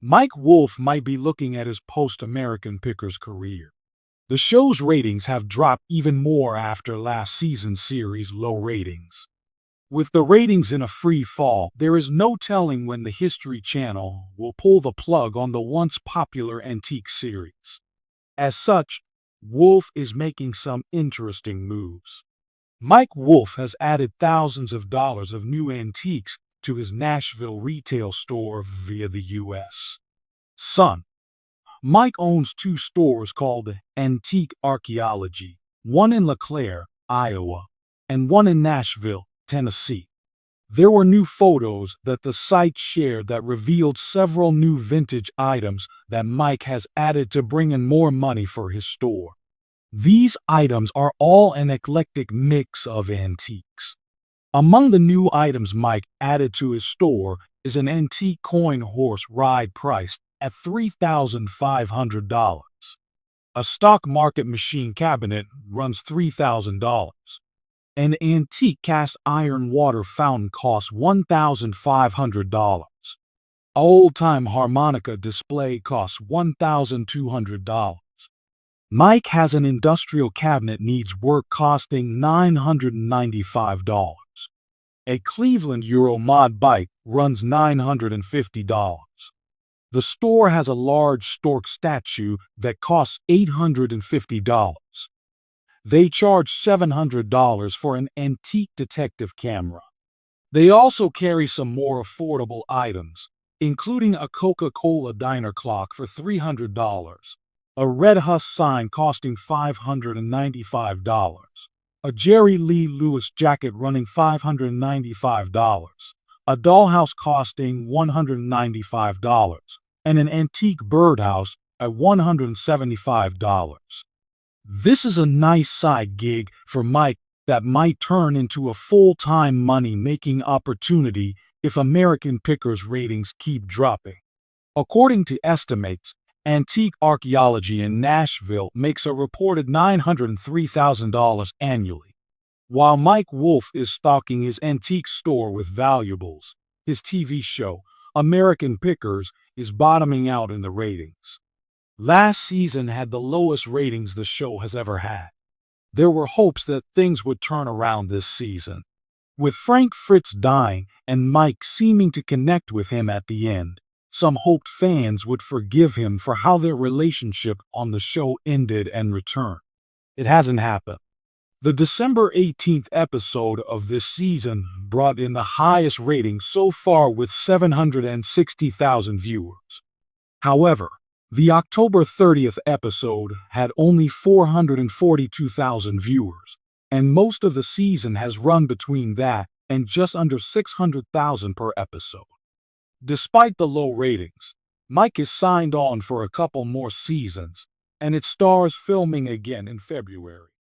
Mike Wolfe might be looking at his post-American Pickers career. The show's ratings have dropped even more after last season's series' low ratings. With the ratings in a free fall, there is no telling when the History Channel will pull the plug on the once popular antique series. As such, Wolfe is making some interesting moves. Mike Wolfe has added thousands of dollars of new antiques to his Nashville retail store via the U.S. Son. Mike owns two stores called Antique Archaeology, one in LeClaire, Iowa, and one in Nashville, Tennessee. There were new photos that the site shared that revealed several new vintage items that Mike has added to bring in more money for his store. These items are all an eclectic mix of antiques. Among the new items Mike added to his store is an antique coin horse ride priced at $3,500. A stock market machine cabinet runs $3,000. An antique cast iron water fountain costs $1,500. An old-time harmonica display costs $1,200. Mike has an industrial cabinet needs work costing $995. A Cleveland Euromod bike runs $950. The store has a large stork statue that costs $850. They charge $700 for an antique detective camera. They also carry some more affordable items, including a Coca-Cola diner clock for $300, a Red Huss sign costing $595, a Jerry Lee Lewis jacket running $595, a dollhouse costing $195, and an antique birdhouse at $175. This is a nice side gig for Mike that might turn into a full-time money-making opportunity if American Pickers ratings keep dropping. According to estimates, Antique Archaeology in Nashville makes a reported $903,000 annually. While Mike Wolfe is stocking his antique store with valuables, his TV show, American Pickers, is bottoming out in the ratings. Last season had the lowest ratings the show has ever had. There were hopes that things would turn around this season. With Frank Fritz dying and Mike seeming to connect with him at the end, some hoped fans would forgive him for how their relationship on the show ended and returned. It hasn't happened. The December 18th episode of this season brought in the highest rating so far with 760,000 viewers. However, the October 30th episode had only 442,000 viewers, and most of the season has run between that and just under 600,000 per episode. Despite the low ratings, Mike is signed on for a couple more seasons, and it stars filming again in February.